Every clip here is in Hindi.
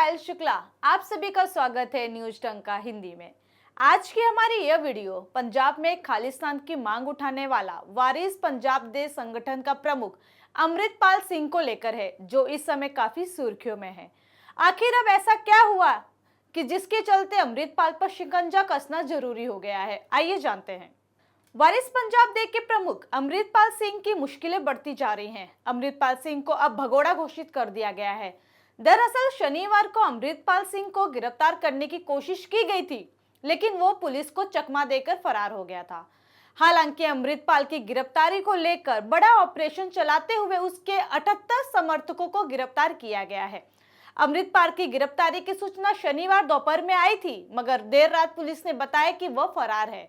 पायल शुक्ला, आप सभी का स्वागत है न्यूज टंका हिंदी में। आज की हमारी यह वीडियो पंजाब में खालिस्तान की मांग उठाने वाला वारिस पंजाब दे संगठन का प्रमुख अमृतपाल सिंह को लेकर है, जो इस समय काफी सुर्खियों में है। आखिर अब ऐसा क्या हुआ कि जिसके चलते अमृतपाल पर शिकंजा कसना जरूरी हो गया है, आइए जानते हैं। वारिस पंजाब दे के प्रमुख अमृतपाल सिंह की मुश्किलें बढ़ती जा रही हैं। अमृतपाल सिंह को अब भगोड़ा घोषित कर दिया गया है। दरअसल शनिवार को अमृतपाल सिंह को गिरफ्तार करने की कोशिश की गई थी, लेकिन वो पुलिस को चकमा देकर फरार हो गया था। हालांकि अमृतपाल की गिरफ्तारी को लेकर बड़ा ऑपरेशन चलाते हुए उसके 78 समर्थकों को गिरफ्तार किया गया है। अमृतपाल की गिरफ्तारी की सूचना शनिवार दोपहर में आई थी, मगर देर रात पुलिस ने बताया कि वह फरार है।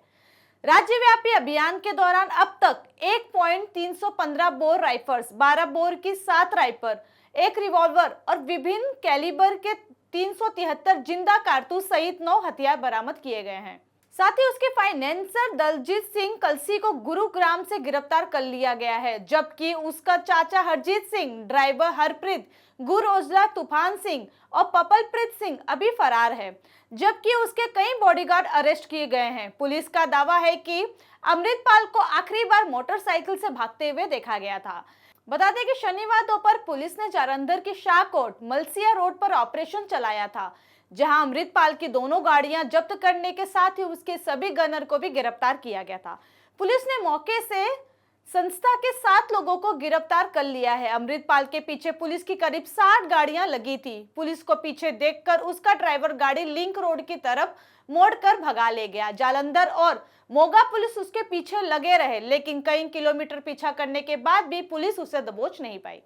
राज्यव्यापी अभियान के दौरान अब तक 1.315 बोर राइफल्स, 12 बोर की 7 राइफल, एक रिवॉल्वर और विभिन्न कैलिबर के 373 जिंदा कारतूस सहित 9 हथियार बरामद किए गए हैं। साथ ही उसके फाइनेंसर दलजीत सिंह कलसी को गुरुग्राम से गिरफ्तार कर लिया गया है, जबकि उसका चाचा हरजीत सिंह, ड्राइवर हरप्रीत, गुरओजला तूफान सिंह और पपलप्रीत सिंह अभी फरार है, जबकि उसके कई बॉडीगार्ड अरेस्ट किए गए हैं। पुलिस का दावा है कि अमृतपाल को आखिरी बार मोटरसाइकिल से भागते हुए देखा गया था। बता दें कि शनिवार दोपहर पुलिस ने जालंधर की शाहकोट मलसिया रोड पर ऑपरेशन चलाया था, जहां अमृतपाल की दोनों गाड़ियां जब्त करने के साथ ही उसके सभी गनर को भी गिरफ्तार किया गया था। पुलिस ने मौके से संस्था के 7 लोगों को गिरफ्तार कर लिया है। अमृतपाल के पीछे पुलिस की करीब 60 गाड़ियां लगी थी। पुलिस को पीछे देखकर उसका ड्राइवर गाड़ी लिंक रोड की तरफ मोड़कर भगा ले गया। जालंधर और मोगा पुलिस उसके पीछे लगे रहे, लेकिन कई किलोमीटर पीछा करने के बाद भी पुलिस उसे दबोच नहीं पाई।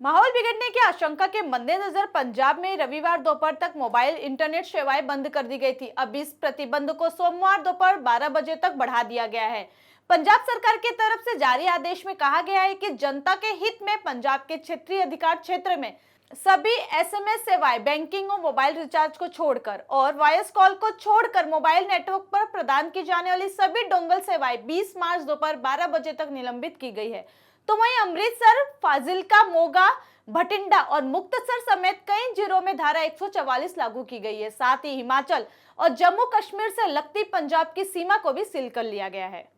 माहौल बिगड़ने की आशंका के मद्देनजर पंजाब में रविवार दोपहर तक मोबाइल इंटरनेट सेवाएं बंद कर दी गई थी। अब इस प्रतिबंध को सोमवार दोपहर 12 बजे तक बढ़ा दिया गया है। पंजाब सरकार की तरफ से जारी आदेश में कहा गया है कि जनता के हित में पंजाब के क्षेत्रीय अधिकार क्षेत्र में सभी एसएमएस सेवाएं, बैंकिंग और मोबाइल रिचार्ज को छोड़कर और वॉइस कॉल को छोड़कर मोबाइल नेटवर्क पर प्रदान की जाने वाली सभी डोंगल सेवाएं 20 मार्च दोपहर 12 बजे तक निलंबित की गई है। तो वहीं अमृतसर, फाजिलका, मोगा, भटिंडा और मुक्तसर समेत कई जिलों में धारा 144 लागू की गई है। साथ ही हिमाचल और जम्मू कश्मीर से लगती पंजाब की सीमा को भी सील कर लिया गया है।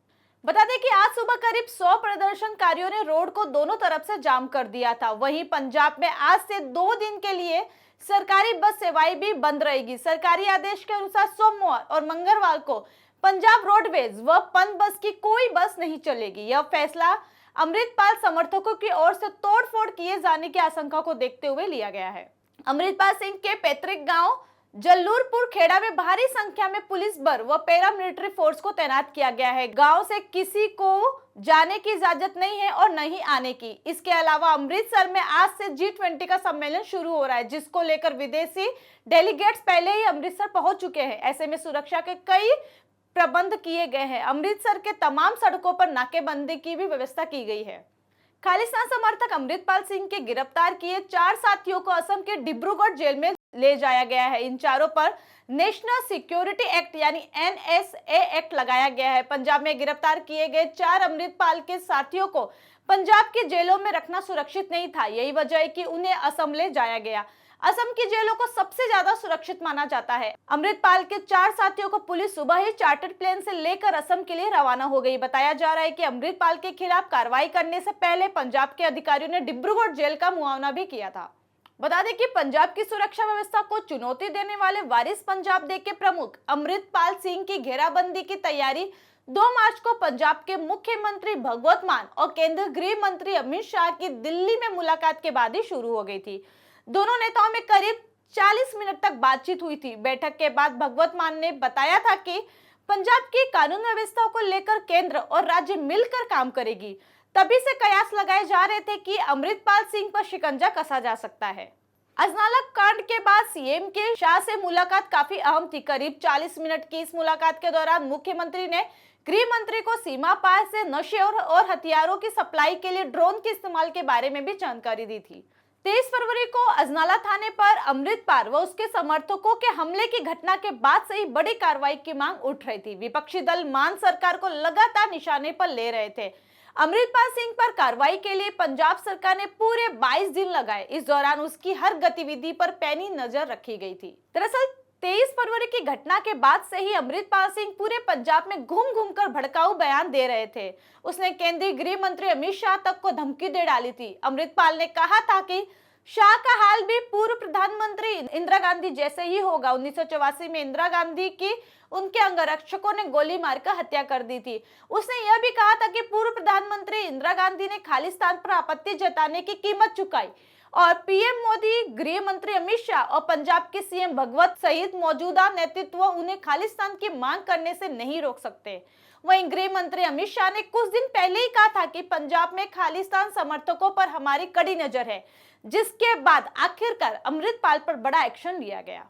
बता दें कि आज सुबह करीब 100 प्रदर्शनकारियों ने रोड को दोनों तरफ से जाम कर दिया था। वहीं पंजाब में आज से 2 दिन के लिए सरकारी बस सेवाएं भी बंद रहेगी। सरकारी आदेश के अनुसार सोमवार और मंगलवार को पंजाब रोडवेज व पन बस की कोई बस नहीं चलेगी। यह फैसला अमृतपाल समर्थकों की ओर से तोड़फोड़ किए जाने की आशंका को देखते हुए लिया गया है। अमृतपाल सिंह के पैतृक गांव जल्लूरपुर खेड़ा में भारी संख्या में पुलिस बल व पैरामिलिट्री फोर्स को तैनात किया गया है। गांव से किसी को जाने की इजाजत नहीं है और नहीं आने की। इसके अलावा अमृतसर में आज से G20 का सम्मेलन शुरू हो रहा है, जिसको लेकर विदेशी डेलीगेट्स पहले ही अमृतसर पहुंच चुके हैं। ऐसे में सुरक्षा के कई प्रबंध किए गए हैं। अमृतसर के तमाम सड़कों पर नाकेबंदी की भी व्यवस्था की गई है। खालिस्तान समर्थक अमृतपाल सिंह के गिरफ्तार किए 4 साथियों को असम के डिब्रूगढ़ जेल में ले जाया गया है। इन चारों पर नेशनल सिक्योरिटी एक्ट यानी NSA एक्ट लगाया गया है। पंजाब में गिरफ्तार किए गए 4 अमृतपाल के साथियों को पंजाब की जेलों में रखना सुरक्षित नहीं था। यही वजह है कि उन्हें असम ले जाया गया। असम की जेलों को सबसे ज्यादा सुरक्षित माना जाता है। अमृतपाल के 4 साथियों को पुलिस सुबह ही चार्टर्ड प्लेन से लेकर असम के लिए रवाना हो गई। बताया जा रहा है कि अमृतपाल के खिलाफ कार्रवाई करने से पहले पंजाब के अधिकारियों ने डिब्रूगढ़ जेल का मुआयना भी किया था। बता दें कि पंजाब की सुरक्षा व्यवस्था को चुनौती देने वाले वारिस पंजाब दे के प्रमुख अमृतपाल सिंह की घेराबंदी की तैयारी 2 मार्च को पंजाब के मुख्यमंत्री भगवंत मान और केंद्रीय गृह मंत्री अमित शाह की दिल्ली में मुलाकात के बाद ही शुरू हो गई थी। दोनों नेताओं में करीब 40 मिनट तक बातचीत हुई थी। बैठक के बाद भगवंत मान ने बताया था कि पंजाब की कानून व्यवस्था को लेकर केंद्र और राज्य मिलकर काम करेगी। तभी से कयास लगाए जा रहे थे कि अमृतपाल सिंह पर शिकंजा कसा जा सकता है। अजनाला कांड के बाद सीएम के शाह से मुलाकात काफी अहम थी। करीब 40 मिनट की इस मुलाकात के दौरान मुख्यमंत्री ने गृह मंत्री को सीमा पार से नशे और हथियारों की सप्लाई के लिए ड्रोन के इस्तेमाल के बारे में भी जानकारी दी थी। 23 फरवरी को अजनाला थाने पर अमृतपाल व उसके समर्थकों के हमले की घटना के बाद से ही बड़ी कार्रवाई की मांग उठ रही थी। विपक्षी दल मान सरकार को लगातार निशाने पर ले रहे थे। अमृतपाल सिंह पर कार्रवाई के लिए पंजाब सरकार ने पूरे 22 दिन लगाए। इस दौरान उसकी हर गतिविधि पर पैनी नजर रखी गई थी। दरअसल 23 फरवरी की घटना के बाद से ही अमृतपाल सिंह पूरे पंजाब में घूम घूम कर भड़काऊ बयान दे रहे थे। उसने केंद्रीय गृह मंत्री अमित शाह तक को धमकी दे डाली थी। अमृतपाल ने कहा था कि शाह का हाल भी पूर्व प्रधानमंत्री इंदिरा गांधी जैसे ही होगा। 1984 में इंदिरा गांधी की उनके अंगरक्षकों ने गोली मारकर हत्या कर दी थी। उसने यह भी कहा था कि पूर्व प्रधानमंत्री इंदिरा गांधी ने खालिस्तान पर आपत्ति जताने की कीमत चुकाई और पीएम मोदी, गृह मंत्री अमित शाह और पंजाब के सीएम भगवत सहित मौजूदा नेतृत्व उन्हें खालिस्तान की मांग करने से नहीं रोक सकते। वहीं गृह मंत्री अमित शाह ने कुछ दिन पहले ही कहा था कि पंजाब में खालिस्तान समर्थकों पर हमारी कड़ी नजर है, जिसके बाद आखिरकार अमृतपाल पर बड़ा एक्शन लिया गया।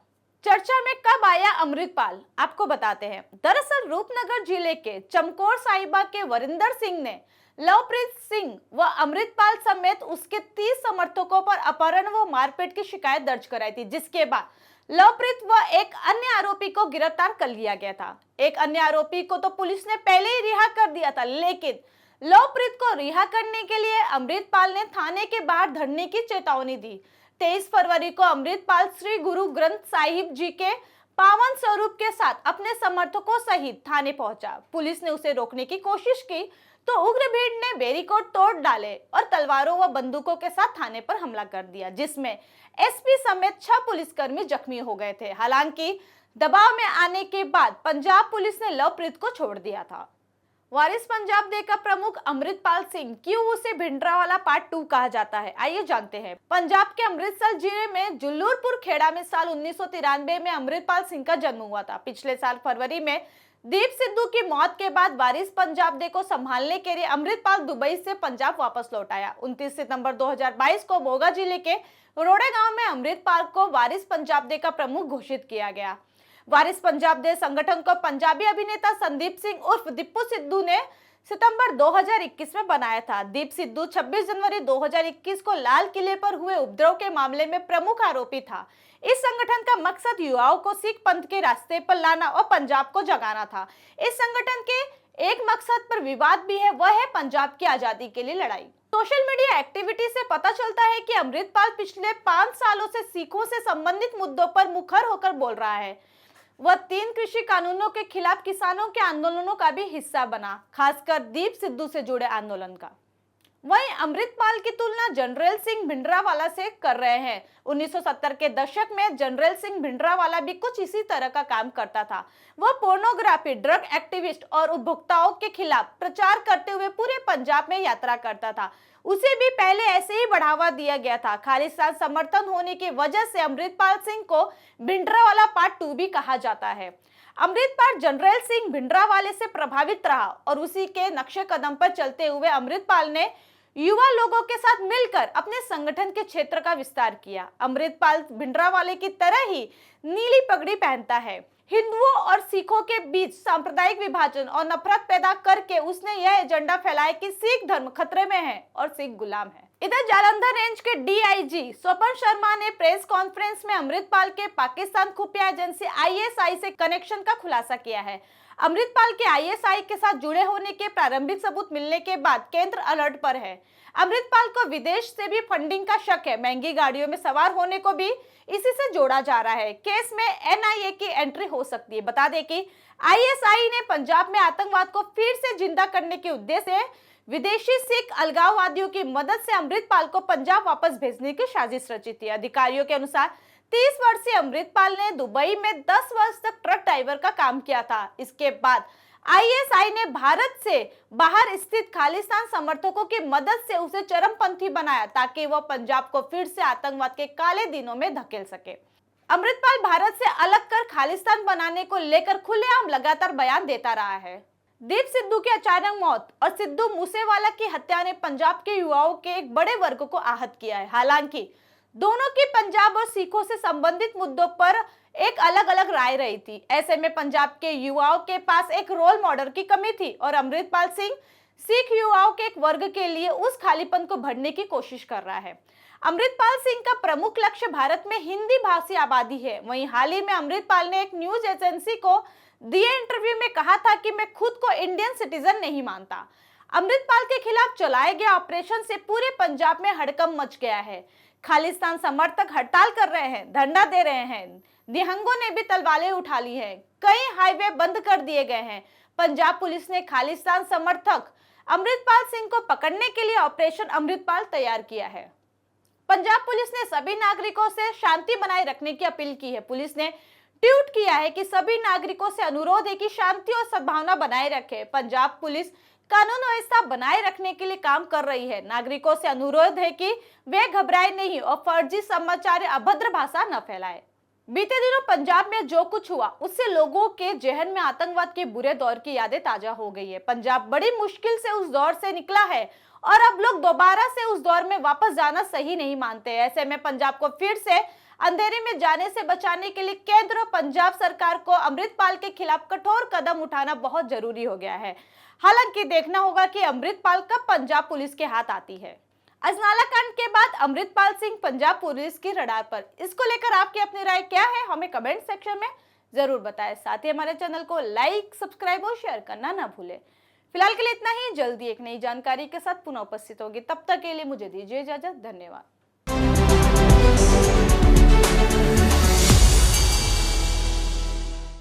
चर्चा में कब आया अमृतपाल, आपको बताते हैं। दरअसल रूपनगर जिले के चमकौर साहिबा के वरिंदर सिंह ने लवप्रीत सिंह व अमृतपाल समेत उसके 30 समर्थकों पर अपहरण व मारपीट की शिकायत दर्ज कराई थी, जिसके बाद लवप्रीत व एक अन्य आरोपी को गिरफ्तार कर लिया गया था। एक अन्य आरोपी को तो पुलिस ने पहले ही रिहा कर दिया था, लेकिन लवप्रीत को रिहा करने के लिए अमृतपाल ने थाने के बाहर धरने की चेतावनी दी। 23 फरवरी को अमृतपाल श्री गुरु ग्रंथ साहिब जी के पावन स्वरूप के साथ अपने समर्थकों सहित थाने पहुंचा। पुलिस ने उसे रोकने की कोशिश की तो उग्र भीड़ ने बैरिकेड तोड़ डाले और तलवारों व बंदूकों के साथ थाने पर हमला कर दिया, जिसमें एसपी समेत 6 पुलिसकर्मी जख्मी हो गए थे। हालांकि दबाव में आने के बाद पंजाब पुलिस ने लवप्रीत को छोड़ दिया था। वारिस पंजाब डे का प्रमुख अमृतपाल सिंह, क्यों उसे भिंडरावाला पार्ट 2 कहा जाता है, आइए जानते हैं। पंजाब के अमृतसर जिले में जुल्लुरपुर खेड़ा में साल 1993 में अमृतपाल सिंह का जन्म हुआ था। पिछले साल फरवरी में दीप सिद्धू की मौत के बाद वारिस पंजाब डे को संभालने के लिए अमृतपाल दुबई से पंजाब वापस लौट आया। 29 सितंबर 2022 को मोगा जिले के रोड़े गांव में अमृतपाल को वारिस पंजाब डे का प्रमुख घोषित किया गया। वारिस पंजाब डे संगठन को पंजाबी अभिनेता संदीप सिंह उर्फ दीपू सिद्धू ने सितंबर 2021 में बनाया था। दीप सिद्धू 26 जनवरी 2021 को लाल किले पर हुए उपद्रव के मामले में प्रमुख आरोपी था। इस संगठन का मकसद युवाओं को सिख पंथ के रास्ते पर लाना और पंजाब को जगाना था। इस संगठन के एक मकसद पर विवाद भी है, वह है पंजाब की आजादी के लिए लड़ाई। सोशल मीडिया एक्टिविटी से पता चलता है कि अमृतपाल पिछले 5 सालों से सिखों से संबंधित मुद्दों पर मुखर होकर बोल रहा है। वह 3 कृषि कानूनों के खिलाफ किसानों के आंदोलनों का भी हिस्सा बना, खासकर दीप सिद्धू से जुड़े आंदोलन का। वहीं अमृतपाल की तुलना जनरल सिंह भिंडरावाला से कर रहे हैं। 1970 के दशक में जनरल सिंह भिंडरावाला भी कुछ इसी तरह का काम करता था। वह पोर्नोग्राफी, ड्रग एक्टिविस्ट और उपभोक्ताओं के खिलाफ प्रचार करते हुए पूरे पंजाब में यात्रा करता था। उसे भी पहले ऐसे ही बढ़ावा दिया गया था। खालिस्तान समर्थन होने की वजह से अमृतपाल सिंह को भिंडरावाला पार्ट 2 भी कहा जाता है। अमृतपाल जनरल सिंह भिंडरावाले से प्रभावित रहा और उसी के नक्शे कदम पर चलते हुए अमृतपाल ने युवा लोगों के साथ मिलकर अपने संगठन के क्षेत्र का विस्तार किया। अमृतपाल भिंडरावाले की तरह ही नीली पगड़ी पहनता है। हिंदुओं और सिखों के बीच सांप्रदायिक विभाजन और नफरत पैदा करके उसने यह एजेंडा फैलाया कि सिख धर्म खतरे में है और सिख गुलाम है। इधर जालंधर रेंज के डीआईजी स्वपन शर्मा ने प्रेस कॉन्फ्रेंस में अमृतपाल के पाकिस्तान खुफिया एजेंसी आईएसआई से कनेक्शन का खुलासा किया है। अमृतपाल के आईएसआई के साथ जुड़े होने के प्रारंभिक सबूत मिलने के बाद केंद्र अलर्ट पर है। अमृतपाल को विदेश से भी फंडिंग का शक है। महंगी गाड़ियों में सवार होने को भी इसी से जोड़ा जा रहा है। केस में एनआईए की एंट्री हो सकती है। बता दें कि आईएसआई ने पंजाब में आतंकवाद को फिर से जिंदा करने के उद्देश्य से विदेशी सिख अलगाववादियों की मदद से अमृतपाल को पंजाब वापस भेजने की साजिश रची थी। अधिकारियों के अनुसार 30 वर्षीय अमृतपाल ने दुबई में 10 वर्ष तक ट्रक ड्राइवर का काम किया था। इसके बाद आईएसआई ने भारत से बाहर स्थित खालिस्तान समर्थकों की मदद से उसे चरमपंथी बनाया ताकि वह पंजाब को फिर से आतंकवाद के काले दिनों में धकेल सके। अमृतपाल भारत से अलग कर खालिस्तान बनाने को लेकर खुलेआम लगातार बयान देता रहा है। दीप सिद्धू की अचानक मौत और सिद्धू मूसेवाला की हत्या ने पंजाब के युवाओं के एक बड़े वर्ग को आहत किया है। हालांकि दोनों की पंजाब और सिखों से संबंधित मुद्दों पर एक अलग अलग राय रही थी। ऐसे में पंजाब के युवाओं के पास एक रोल मॉडल की कमी थी और अमृतपाल सिंह सिख युवाओं के एक वर्ग के लिए उस खालीपन को भरने की कोशिश कर रहा है। अमृतपाल सिंह का प्रमुख लक्ष्य भारत में हिंदी भाषी आबादी है। वहीं हाल ही में अमृतपाल ने एक न्यूज एजेंसी को दिए इंटरव्यू में कहा था कि मैं खुद को इंडियन सिटीजन नहीं मानता। अमृतपाल के खिलाफ चलाए गए ऑपरेशन से पूरे पंजाब में हड़कंप मच गया है। खालिस्तान समर्थक हड़ताल कर रहे हैं, धरना दे रहे हैं, निहंगों ने भी तलवारें उठा ली हैं, कई हाईवे बंद कर दिए गए हैं। पंजाब पुलिस ने खालिस्तान समर्थक अमृतपाल सिंह को पकड़ने के लिए ऑपरेशन अमृतपाल तैयार किया है। पंजाब पुलिस ने सभी नागरिकों से शांति बनाए रखने की अपील की है। पुलिस ने ट्वीट किया है कि सभी नागरिकों से अनुरोध है कि शांति और सद्भावना बनाए रखें। पंजाब पुलिस कानून व्यवस्था बनाए रखने के लिए काम कर रही है। नागरिकों से अनुरोध है कि वे घबराए नहीं और फर्जी समाचार या अभद्र भाषा न फैलाएं। बीते दिनों पंजाब में जो कुछ हुआ उससे लोगों के जहन में आतंकवाद के बुरे दौर की यादें ताजा हो गई है। पंजाब बड़ी मुश्किल से उस दौर से निकला है और अब लोग दोबारा से उस दौर में वापस जाना सही नहीं मानते। ऐसे में पंजाब को फिर से अंधेरे में जाने से बचाने के लिए केंद्र और पंजाब सरकार को अमृतपाल के खिलाफ कठोर कदम उठाना बहुत जरूरी हो गया है। हालांकि देखना होगा कि अमृतपाल कब पंजाब पुलिस के हाथ आती है। अजनाला कांड के बाद अमृतपाल सिंह पंजाब पुलिस की रडार पर। इसको लेकर आपकी अपनी राय क्या है, हमें कमेंट सेक्शन में जरूर बताएं। साथ ही हमारे चैनल को लाइक, सब्सक्राइब और शेयर करना ना भूलें। फिलहाल के लिए इतना ही। जल्दी एक नई जानकारी के साथ पुनः उपस्थित होगी। तब तक के लिए मुझे दीजिए इजाजत। धन्यवाद।